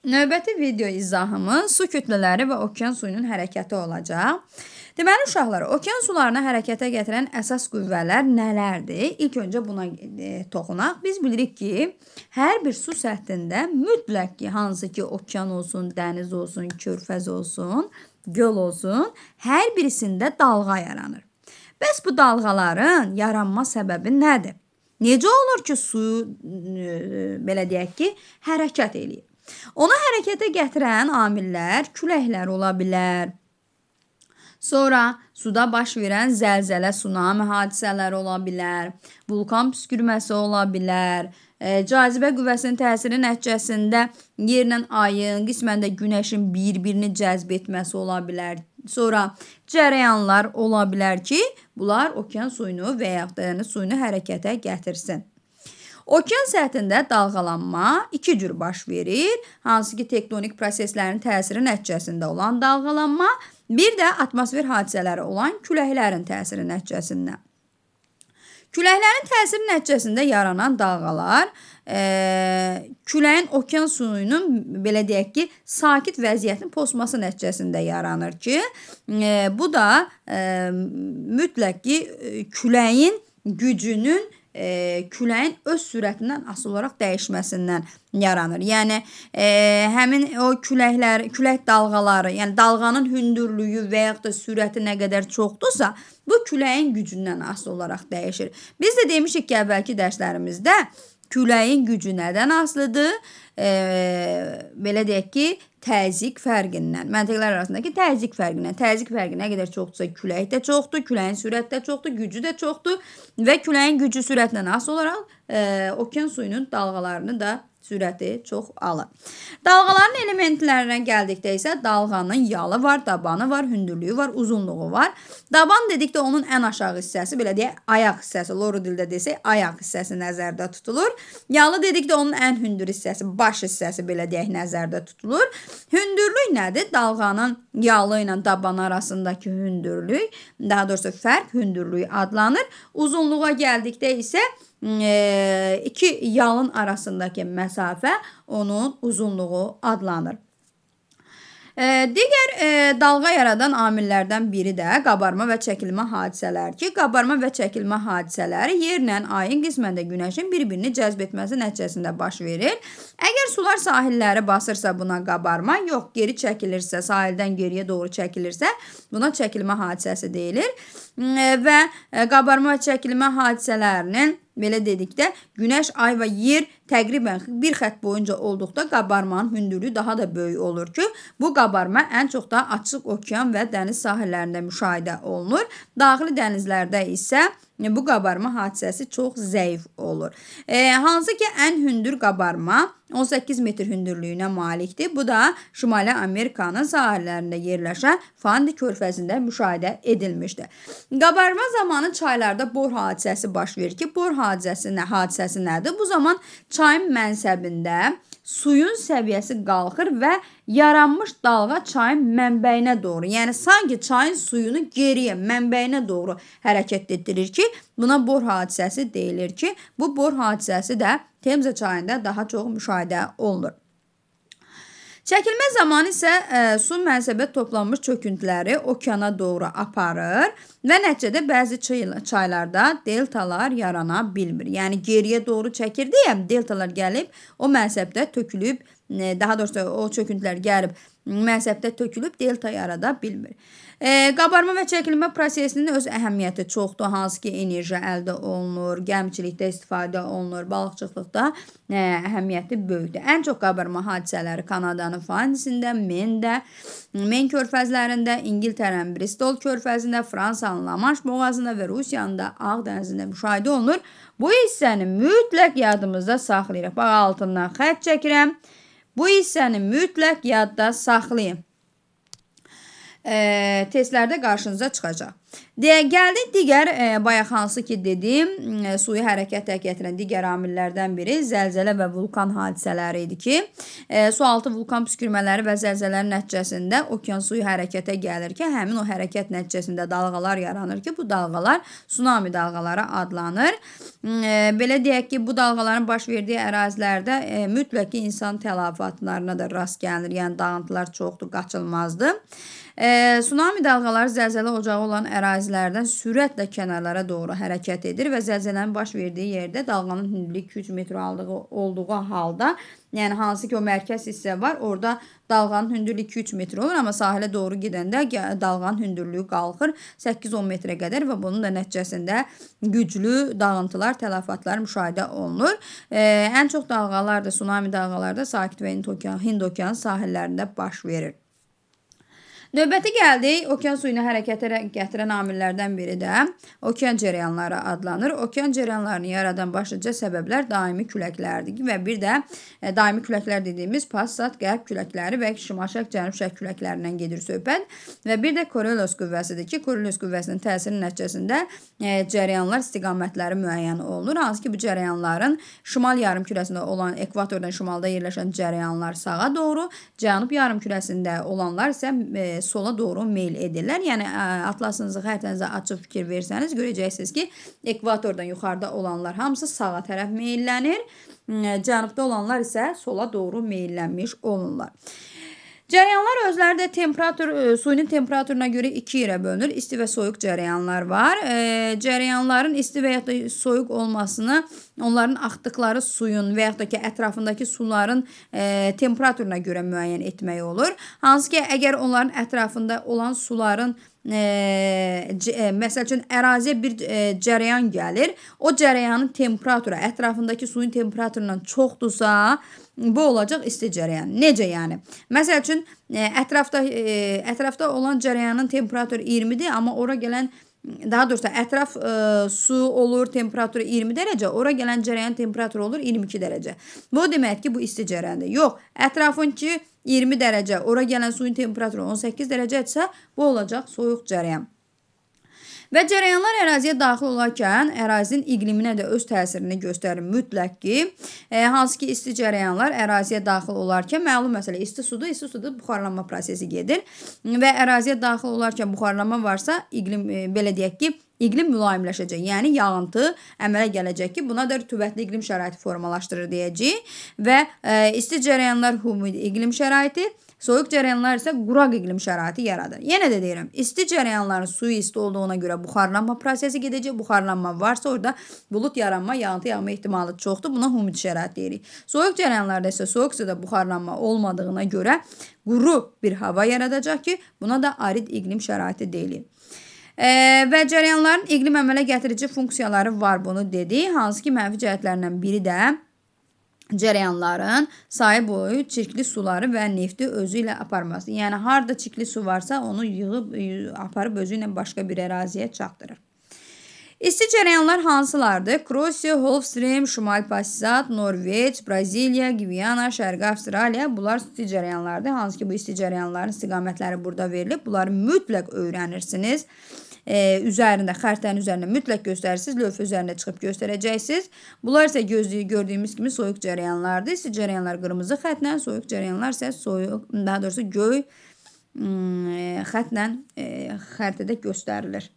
Növbəti video izahımız su kütlələri və okean suyunun hərəkəti olacaq. Deməli, uşaqlar, okean sularını hərəkətə gətirən əsas qüvvələr nələrdir? İlk öncə buna toxunaq. Biz bilirik ki, hər bir su səthində mütləq ki, hansı ki, okean olsun, dəniz olsun, körfəz olsun, göl olsun, hər birisində dalğa yaranır. Bəs bu dalğaların yaranma səbəbi nədir? Necə olur ki, su, belə deyək ki, hərəkət eləyir? Onu hərəkətə gətirən amillər küləklər ola bilər. Sonra suda baş verən zəlzələ, tsunami hadisələri ola bilər. Vulkan püskürməsi ola bilər. Cazibə qüvvəsinin təsiri nəticəsində yerlə ayın, qismən də günəşin bir-birini cəzb etməsi ola bilər. Sonra cərəyanlar ola bilər ki, bunlar okean suyunu və yaxud da dəniz suyunu hərəkətə gətirsin. Okean səthində dalğalanma iki cür baş verir. Hansı ki, tektonik proseslərin təsiri nəticəsində olan dalğalanma, bir də atmosfer hadisələri olan küləklərin təsiri nəticəsində. Küləklərin təsiri nəticəsində yaranan dalğalar küləyin okean suyunun, belə deyək ki, sakit vəziyyətin pozması nəticəsində yaranır ki, bu da mütləq ki, küləyin gücünün küləyin öz sürətindən asılı olaraq dəyişməsindən yaranır. Yəni, həmin o külək dalğaları, yəni dalğanın hündürlüyü və yaxud da sürəti nə qədər çoxdursa, bu küləyin gücündən asılı olaraq dəyişir. Biz də demişik ki, əvvəlki dərslərimizdə küləyin gücü nədən asılıdır? Belə deyək ki, təzyiq fərqindən, məntəqələr arasındakı təzyiq fərqindən. Təzyiq fərqi nə qədər çoxdursa külək də çoxdur, küləyin sürəti də çoxdur, gücü də çoxdur və küləyin gücü sürətindən asılı olaraq okean suyunun dalğalarını da sürəti çox alır. Dalğaların elementlərinə gəldikdə isə dalğanın yalı var, dabanı var, hündürlüyü var, uzunluğu var. Daban dedikdə onun ən aşağı hissəsi, belə deyək, ayaq hissəsi, loru dildə desək, ayaq hissəsi nəzərdə tutulur. Yalı dedikdə onun ən hündür hissəsi, baş hissəsi, belə deyək, nəzərdə tutulur. Hündürlük nədir? Dalğanın yalı ilə dabanı arasındakı hündürlük, daha doğrusu fərq hündürlüyü adlanır. Uzunluğa gəldikdə isə iki yalın arasındakı məsafə onun uzunluğu adlanır. Digər dalğa yaradan amillərdən biri də qabarma və çəkilmə hadisələri ki, qabarma və çəkilmə hadisələri yerlə ayın, qismən də günəşin bir-birini cəzb etməsi nəticəsində baş verir. Əgər sular sahilləri basırsa buna qabarma, yox, geri çəkilirsə, sahildən geriyə doğru çəkilirsə, buna çəkilmə hadisəsi deyilir. Və qabarma və çəkilmə hadisələrinin, belə dedikdə, günəş, ay və yer təqribən bir xətt boyunca olduqda qabarmanın hündürlüyü daha da böyük olur ki, bu qabarma ən çox da açıq okean və dəniz sahillərində müşahidə olunur. Daxili dənizlərdə isə bu qabarma hadisəsi çox zəif olur. Hansı ki, ən hündür qabarma 18 metr hündürlüyünə malikdir. Bu da Şimali Amerikanın sahillərində yerləşən Fandi körfəzində müşahidə edilmişdir. Qabarma zamanı çaylarda bor hadisəsi baş verir ki, bor hadisəsi nədir? Bu zaman çayın mənsəbində suyun səviyyəsi qalxır və yaranmış dalğa çayın mənbəyinə doğru, yəni sanki çayın suyunu geriyə, mənbəyinə doğru hərəkət etdirir ki, buna bor hadisəsi deyilir ki, bu bor hadisəsi də Temza çayında daha çox müşahidə olunur. Çəkilmə zamanı isə su mənsəbə toplanmış çöküntüləri okeana doğru aparır və nəticədə bəzi çaylarda deltalar yarana bilmir. Yəni geriyə doğru çəkir deyə deltalar gəlib o mənsəbdə tökülüb, daha doğrusu o çöküntülər gəlib mənsəbdə tökülüb delta yarada bilmir. Qabarma və çəkilmə prosesinin öz əhəmiyyəti çoxdur. Hansı ki, enerji əldə olunur, gəmiçilikdə istifadə olunur, balıqçılıqda əhəmiyyəti böyükdür. Ən çox qabarma hadisələri Kanadanın Fandisində, Men körfəzlərində, İngiltərənin Bristol körfəzində, Fransanın Lamanş boğazında və Rusiyanın da Ağ dənizində müşahidə olunur. Bu hissəni mütləq yadımızda saxlayırıq. Bax, altından xətt çəkirəm. Bu hissəni mütləq yadda saxlayın. Testlərdə qarşınıza çıxacaq. Gəldik digər bayaq hansı ki dedim, suyu hərəkətə gətirən digər amillərdən biri zəlzələ və vulkan hadisələri idi ki, sualtı vulkan püskürmələri və zəlzələrin nəticəsində okean suyu hərəkətə gəlir ki, həmin o hərəkət nəticəsində dalğalar yaranır ki, bu dalğalar tsunami dalğaları adlanır. Belə deyək ki, bu dalğaların baş verdiyi ərazilərdə mütləq ki, insan tələfatlarına da rast gəlinir, yəni dağıntılar çoxdur, qaçılmazdır. Tsunami dalğaları zəlzələ ocağı olan ərazilərdən sürətlə kənarlara doğru hərəkət edir və zəlzələnin baş verdiyi yerdə dalğanın hündürlüyü 2-3 metr olduğu halda, yəni hansı ki o mərkəz hissə var, orada dalğanın hündürlüyü 2-3 metr olur, amma sahilə doğru gedəndə dalğanın hündürlüyü qalxır 8-10 metrə qədər və bunun da nəticəsində güclü dağıntılar, tələfatlar müşahidə olunur. Ən çox dalğalar da, tsunami dalğaları da Sakit və Hind okeanı sahillərində baş verir. Növbəti gəldik, okean suyunu hərəkətə gətirən amillərdən biri də okean cərəyanları adlanır. Okean cərəyanlarını yaradan başlıca səbəblər daimi küləklərdir və bir də daimi küləklər dediyimiz passat, qərb küləkləri və şimal-şərq, cənub-şərq küləklərindən gedir söhbət və bir də Coriolis qüvvəsidir ki, Coriolis qüvvəsinin təsiri nəticəsində cərəyanlar istiqamətləri müəyyən olunur. Hansı ki, bu cərəyanların şimal yarımkürəsində olan ekvatordan şimalda yerləşən cərəyanlar sağa doğru, cənub yarımkürəsində olanlar isə sola doğru meyl edirlər. Yəni atlasınızı, xəritənizi açıb fikir versəniz görəcəksiniz ki, ekvatordan yuxarıda olanlar hamısı sağa tərəf meyllənir. Cənubda olanlar isə sola doğru meyllənmiş olurlar. Cərəyanlar özləri də suyun temperaturuna görə iki yerə bölünür. İsti və soyuq cərəyanlar var. Cərəyanların isti və ya da soyuq olmasını onların axdıqları suyun və ya da ki, ətrafındakı suların temperaturuna görə müəyyən etmək olur. Hansı ki, əgər onların ətrafında olan suların məsəl üçün əraziyə bir cərəyan gəlir, o cərəyanın temperaturu ətrafındakı suyun temperaturundan çoxdursa, bu olacaq isti cərəyan. Necə yəni? Məsəl üçün ətrafda olan cərəyanın temperaturu 20-dir, amma ora gələn daha doğrusu ətraf su olur, temperaturu 20 dərəcə, ora gələn cərəyan temperaturu olur 22 dərəcə. Bu demək ki, bu isti cərəyandır. Yox, ətrafın ki 20 dərəcə, ora gələn suyun temperaturu 18 dərəcədirsə, bu olacaq soyuq cərəyan. Və cərəyanlar əraziyə daxil olarkən ərazinin iqliminə də öz təsirini göstərir mütləq ki, hansı ki isti cərəyanlar əraziyə daxil olarkən məlum məsələ isti suda buxarlanma prosesi gedir və əraziyə daxil olarkən buxarlanma varsa, belə deyək ki, iqlim mülayimləşəcək, yəni yağıntı əmələ gələcək ki, buna da rütubətli iqlim şəraiti formalaşdırır deyəcək və isti cərəyanlar humid iqlim şəraiti, soyuq cərəyanlar isə quraq iqlim şəraiti yaradır. Yenə də deyirəm, isti cərəyanların suyu isti olduğuna görə buxarlanma prosesi gedəcək. Buxarlanma varsa orada bulut yaranma, yağıntı yağma ehtimalı çoxdur. Buna humid şərait deyirik. Soyuq cərəyanlarda isə soyuq suda buxarlanma olmadığına görə quru bir hava yaradacaq ki, buna da arid iqlim şəraiti deyilir. Və cərəyanların iqlim əmələ gətirici funksiyaları var, bunu dedik. Hansı ki, mənfi cəhətlərindən biri də cərəyanların sayı boyu çirkli suları və nefti özü ilə aparması. Yəni, harada çirkli su varsa, onu yığıb, aparıb özü ilə başqa bir əraziyə çatdırır. İsti cərəyanlar hansılardır? Krossiya, Holfstream, Şimal Passat, Norveç, Braziliya, Gviyana, Şərqi Avstraliya. Bunlar isti cərəyanlardır. Hansı ki, bu isti cərəyanların istiqamətləri burada verilib. Bunları mütləq öyrənirsiniz. Xəritənin üzərində mütləq göstərirsiniz. Lövhə üzərində çıxıb göstərəcəksiniz. Bunlar isə gördüyümüz kimi soyuq cərəyanlardır. İsti cərəyanlar qırmızı xətlə, soyuq cərəyanlar isə daha doğrusu göy xətlə xəritədə göstərilir.